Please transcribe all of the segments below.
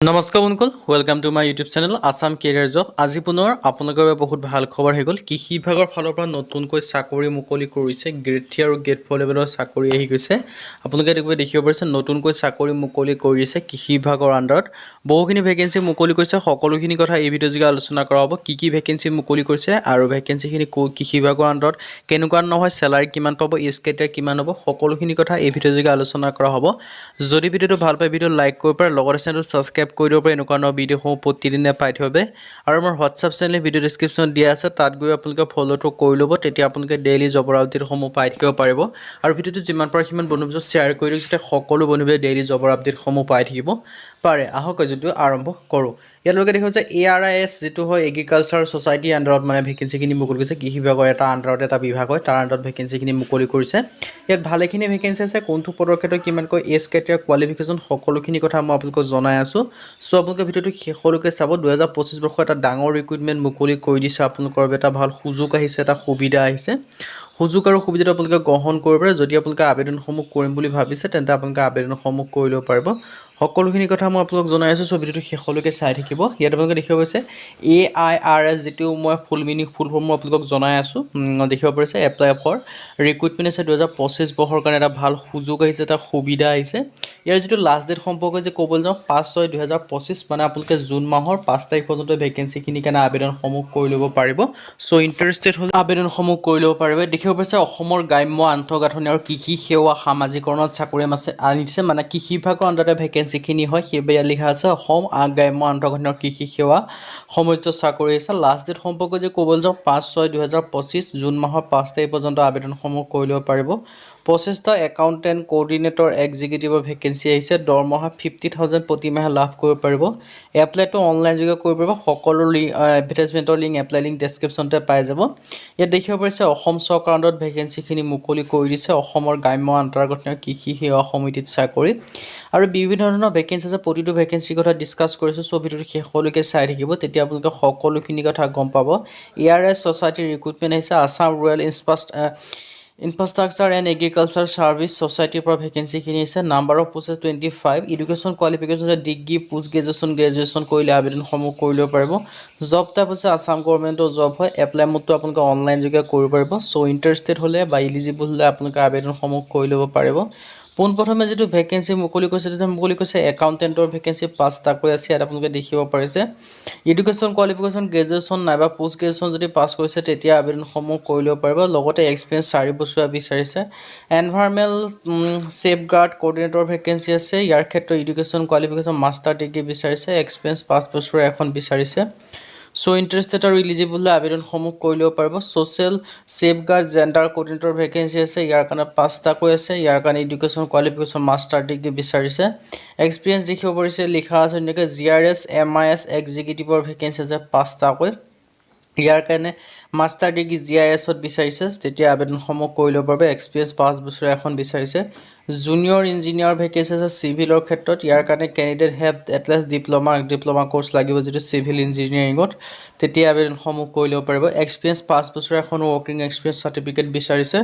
নমস্কাৰ বন্ধুসকল, welcome to my YouTube channel Assam career job. আজি পুনৰ আপোনালোকৰ বাবে বহুত ভাল খবৰ হৈ গ'ল। কৃষি বিভাগৰ ফালৰ পৰা নতুনকৈ চাকৰি মুকলি কৰিছে। গ্ৰেড 3 আৰু গ্ৰেড 4 লেভেলৰ চাকৰি আহি গৈছে। আপোনালোকে দেখিব পাৰিছে নতুনকৈ চাকৰি মুকলি কৰিছে কৃষি বিভাগৰ আণ্ডাৰত। বহুখিনি ভেকেঞ্চি মুকলি কৰিছে। সকলোখিনি কথা এই ভিডিঅ' যোগে আলোচনা কৰা হ'ব। কি ভেকেঞ্চি মুকলি কৰিছে আৰু ভেকেঞ্চিখিনি কৃষি বিভাগৰ আণ্ডাৰত কেনেকুৱা নহয়, চেলাৰী কিমান পাব, এজ ক্ৰাইটেৰিয়া কিমান হ'ব, সকলোখিনি কথা এই ভিডিঅ' যোগে আলোচনা কৰা হ'ব। যদি ভিডিঅ'টো ভাল পায় ভিডিঅ' লাইক কৰিব পাৰে, লগতে চেনেলটো ছাবস্ক্ৰাইব কৰি দিব পাৰে এনেকুৱা ধৰণৰ ভিডিঅ'সমূহ প্ৰতিদিনে পাই থৈ বাবে। আৰু আমাৰ হোৱাটছআপ চেনেল ভিডিঅ' ডিছক্ৰিপশ্যনত দিয়া আছে, তাত গৈ আপোনালোকে ফ'ল'টো কৰি ল'ব। তেতিয়া আপোনালোকে ডেইলি জবৰ আপডেটসমূহ পাই থাকিব পাৰিব। আৰু ভিডিঅ'টো যিমান পাৰে সিমান বন্ধুৰ পিছত শ্বেয়াৰ কৰি দিয়ক, যাতে সকলো বন্ধুৱে ডেইলি জবৰ আপডেটসমূহ পাই থাকিব পাৰে। আহক যদিও আৰম্ভ কৰোঁ। ইয়ালৈকে দেখা যায় ARIS যিটো হয় এগ্ৰিকালচাৰ ছ'চাইটিৰ আণ্ডাৰত ভেকেঞ্চিখিনি মুকলি কৰিছে। কৃষি বিভাগৰ এটা আণ্ডাৰত এটা বিভাগ হয়, তাৰ আণ্ডাৰত ভেকেঞ্চিখিনি মুকলি কৰিছে। ইয়াত ভালেখিনি ভেকেঞ্চি আছে। কোনটো পদৰ ক্ষেত্ৰত কিমানকৈ এজ ক্ৰাইটেৰিয়া, কোৱালিফিকেশ্যন সকলোখিনি কথা মই আপোনালোকক জনাই আছোঁ। চ' আপোনালোকে ভিডিঅ'টো শেষলৈকে চাব। 2025 বৰ্ষৰ এটা ডাঙৰ ৰিক্ৰুইটমেণ্ট মুকলি কৰি দিছে আপোনালোকৰ বাবে। এটা ভাল সুযোগ আহিছে, এটা সুবিধা আহিছে। সুযোগ আৰু সুবিধাটো আপোনালোকে গ্ৰহণ কৰিব পাৰে। যদি আপোনালোকে আবেদনসমূহ কৰিম বুলি ভাবিছে তেন্তে আপোনালোকে আবেদনসমূহ কৰি ল'ব পাৰিব। সকলোখিনি কথা মই আপোনালোকক জনাই আছোঁ। চ' ভিডিঅ'টো শেষলৈকে চাই থাকিব। ইয়াত আপোনালোকে দেখিব পাৰিছে AIRS যিটো মই ফুল ফৰ্ম মই আপোনালোকক জনাই আছোঁ। দেখিব পাৰিছে এপ্লাই ফৰ ৰিক্ৰুইটমেণ্ট আছে 2025 বৰ্ষৰ কাৰণে এটা ভাল সুযোগ আহিছে, এটা সুবিধা আহিছে। ইয়াৰ যিটো লাষ্ট ডেট সম্পৰ্কে যে ক'বলৈ যাওঁ 5/6/2025 আপোনালোকে জুন মাহৰ 5 তাৰিখ পৰ্যন্ত ভেকেঞ্চিখিনিৰ কাৰণে আবেদনসমূহ কৰি ল'ব পাৰিব। চ' ইণ্টাৰেষ্টেড হ'লে আবেদনসমূহ কৰি ল'ব পাৰিব। দেখিব পাৰিছে অসমৰ গ্ৰাম্য আন্তঃগাঁথনি আৰু কৃষি সেৱা সামাজিকৰণত চাকৰি আনিছে। কৃষি বিভাগৰ আণ্ডাৰতে ভেকেঞ্চিখিনি হয়, সেইবাবে ইয়াত লিখা আছে অসম গ্ৰাম্য আন্তঃগাঁথনি আৰু কৃষি সেৱা সমস্ত চাকৰি আছে। লাষ্ট ডেট সম্পৰ্কে যে ক'বলৈ যাওঁ 5/6/2025 জুন মাহৰ 5 তাৰিখ পৰ্যন্ত আবেদনসমূহ কৰি ল'ব পাৰিব। প্ৰচেষ্টা একাউণ্টেণ্ট কোঅৰ্ডিনেটৰ এক্সিকিউটিভৰ ভেকেঞ্চি আহিছে। দৰমহা 50,000 প্ৰতিমাহে লাভ কৰিব পাৰিব। এপ্লাইটো অনলাইন যোগে কৰিব পাৰিব। সকলো এডভাৰটাইজমেণ্টৰ লিংক, এপ্লাই লিংক ডেছক্ৰিপশ্যনতে পাই যাব। ইয়াত দেখিব পাৰিছে অসম চৰকাৰৰ আণ্ডাৰত ভেকেঞ্চিখিনি মুকলি কৰি দিছে। অসমৰ গ্ৰাম্য আন্তঃগাঁথনি আৰু কৃষি সেৱা সমিতিত চাকৰি আৰু বিভিন্ন ধৰণৰ ভেকেঞ্চি আছে। প্ৰতিটো ভেকেঞ্চিৰ কথা ডিছকাছ কৰিছোঁ। চ' ভিডিঅ'টো শেষলৈকে চাই থাকিব, তেতিয়া আপোনালোকে সকলোখিনি কথা গম পাব। ARIS ছ'চাইটিৰ ৰিক্ৰুইটমেণ্ট আহিছে। Assam rural infrastructure and agriculture service ছ'চাইটিৰ পৰা ভেকেঞ্চিখিনি আহিছে। Number of post 25। Education qualification degree, post graduation কৰিলে আবেদনসমূহ কৰি ল'ব পাৰিব। জব টাইপ হৈছে আছাম গভৰ্ণমেণ্টৰ জব হয়। এপ্লাই মোডটো আপোনালোকে অনলাইন যোগে কৰিব পাৰিব। চ' ইণ্টাৰেষ্টেড হ'লে বা ইলিজিবল হ'লে আপোনালোকে আবেদনসমূহ কৰি ল'ব পাৰিব। পোনপ্ৰথমে যিটো ভেকেঞ্চি মুকলি কৰিছে তেতিয়া মুকলি কৰিছে একাউণ্টেণ্টৰ ভেকেঞ্চি 5টাকৈ আছে। ইয়াত আপোনালোকে দেখিব পাৰিছে এডুকেশ্যন কোৱালিফিকেশ্যন গ্ৰেজুৱেশ্যন নাইবা পোষ্ট গ্ৰেজুৱেশ্যন যদি পাছ কৰিছে তেতিয়া আবেদনসমূহ কৰি ল'ব পাৰিব। লগতে এক্সপিৰিয়েঞ্চ 4 বছৰীয়া বিচাৰিছে। এনভাইৰনমেণ্ট ছেফগাৰ্ড কোঅৰ্ডিনেটৰ ভেকেঞ্চি আছে। ইয়াৰ ক্ষেত্ৰত এডুকেশ্যন কোৱালিফিকেশ্যন মাষ্টাৰ ডিগ্ৰী বিচাৰিছে। এক্সপিৰিয়েঞ্চ 5 বছৰীয়া এখন বিচাৰিছে। চ' ইণ্টাৰেষ্টেড আৰু ইলিজিবল আবেদনসমূহ কৰি ল'ব পাৰিব। Social safeguard gender coordinator vacancy আছে। ইয়াৰ কাৰণে 5টাকৈ আছে। ইয়াৰ কাৰণে এডুকেশ্যন কোৱালিফিকেশ্যন মাষ্টাৰ ডিগ্ৰী বিচাৰিছে। এক্সপিৰিয়েঞ্চ দেখিব পাৰিছে লিখা আছে ধুনীয়াকৈ GRS MIS এক্সিকিউটিভৰ ভেকেঞ্চি আছে 5টাকৈ। ইয়াৰ কাৰণে মাষ্টাৰ ডিগ্ৰী GISত বিচাৰিছে, তেতিয়া আবেদনসমূহ কৰি ল'ব পাৰিব। এক্সপিৰিয়েঞ্চ 5 বছৰীয়া এখন বিচাৰিছে। জুনিয়ৰ ইঞ্জিনিয়াৰ ভেকেঞ্চি আছে চিভিলৰ ক্ষেত্ৰত। ইয়াৰ কাৰণে candidate have at least diploma course লাগিব যিটো চিভিল ইঞ্জিনিয়াৰিঙত, তেতিয়া আবেদনসমূহ কৰি ল'ব পাৰিব। এক্সপিৰিয়েঞ্চ 5 বছৰীয়া এখন ৱৰ্কিং এক্সপিৰিয়েঞ্চ চাৰ্টিফিকেট বিচাৰিছে।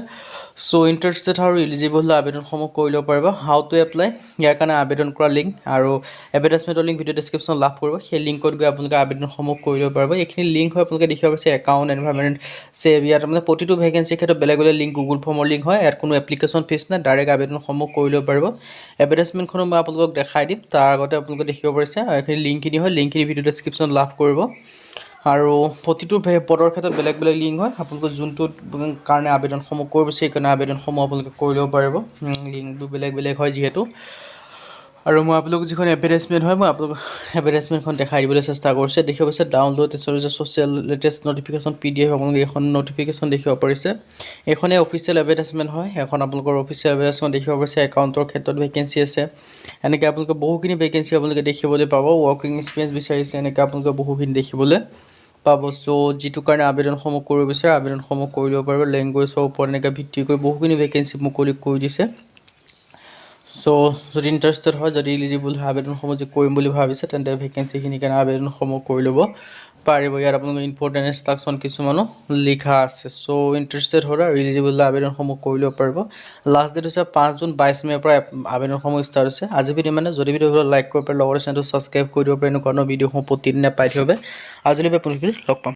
চ' ইণ্টাৰেষ্টেড আৰু ইলিজিবল হ'লে আবেদনসমূহ কৰি ল'ব পাৰিব। হাউ টু এপ্লাই, ইয়াৰ কাৰণে আবেদন কৰা লিংক আৰু এডভাৰটাইজমেণ্টৰ লিংক ভিডিঅ' ডেছক্ৰিপশ্যন লাভ কৰিব। সেই লিংকত গৈ আপোনালোকে আবেদনসমূহ কৰি ল'ব পাৰিব। এইখিনি লিংক হয় আপোনালোকে দেখিব পাৰিছে একাউণ্ট এনভাইৰনমেণ্ট ছেভ। ইয়াত প্ৰতিটো ভেকেঞ্চিৰ ক্ষেত্ৰত বেলেগ লিংক গুগল ফৰ্মৰ লিংক হয়। ইয়াত কোনো এপ্লিকেশ্যন ফিজ নাই, ডাইৰেক্ট আবেদনসমূহ কৰি ল'ব পাৰিব। এডভাৰটাইজমেণ্টখনো মই আপোনালোকক দেখাই দিম। তাৰ আগতে আপোনালোকে দেখিব পাৰিছে এইখিনি লিংকখিনি হয়, লিংকখিনি ভিডিঅ' ডেছক্ৰিপশ্যন লাভ কৰিব। আৰু প্ৰতিটো পদৰ ক্ষেত্ৰত বেলেগ লিংক হয়। আপোনালোকে যোনটোত কাৰণে আবেদনসমূহ কৰিব সেইকাৰণে আবেদনসমূহ আপোনালোকে কৰি ল'ব পাৰিব। লিংকবোৰ বেলেগ হয় যিহেতু। আৰু মই আপোনালোকক যিখন এডভাৰটাইজমেণ্ট হয় মই আপোনালোকক এডভাৰটাইজমেণ্টখন দেখাই দিবলৈ চেষ্টা কৰিছোঁ। দেখিব পাৰিছে download social latest notification PDF আপোনালোকে এইখন নটিফিকেশ্যন দেখিব পাৰিছে। এইখনেই অফিচিয়েল এডভাৰটাইজমেণ্ট হয়। এখন আপোনালোকৰ অফিচিয়েল এডভাৰটাইজমেণ্ট দেখিব পাৰিছে। একাউণ্টৰ ক্ষেত্ৰত ভেকেঞ্চি আছে। এনেকৈ আপোনালোকে বহুখিনি ভেকেঞ্চি আপোনালোকে দেখিবলৈ পাব। ৱৰ্কিং এক্সপিৰিয়েঞ্চ বিচাৰিছে, এনেকৈ আপোনালোকে বহুখিনি দেখিবলৈ পাব। চ' যিটো কাৰণে আবেদনসমূহ কৰিব বিচাৰে আবেদনসমূহ কৰি ল'ব পাৰিব। লেংগুৱেজৰ ওপৰত এনেকৈ ভিত্তি কৰি বহুখিনি ভেকেঞ্চি মুকলি কৰি দিছে। চ' যদি ইণ্টাৰেষ্টেড হয়, যদি ইলিজিবল হয়, আবেদনসমূহ যদি কৰিম বুলি ভাবিছে তেন্তে ভেকেঞ্চিখিনিৰ কাৰণে আবেদনসমূহ কৰি ল'ব পাৰিব। ইয়াত আপোনালোকৰ ইম্পৰ্টেণ্ট ইনষ্ট্ৰাকশ্যন কিছুমানো লিখা আছে। চ' ইণ্টাৰেষ্টেড হ'লে এলিজিবল আবেদনসমূহ কৰি ল'ব পাৰিব। লাষ্ট ডেট হৈছে 5 জুন 22 মে'ৰ পৰা আবেদনসমূহ ষ্টাৰ্ট হৈছে। আজি ভিডিঅ' মানে যদি ভিডিঅ'টো লাইক কৰিব পাৰে লগতে চেনেলটো ছাবস্ক্ৰাইব কৰি দিব পাৰে এনেকুৱা ধৰণৰ ভিডিঅ'সমূহ প্ৰতিদিনে পাই থাকিব। আজিলৈ আপোনালোকে লগ পাম।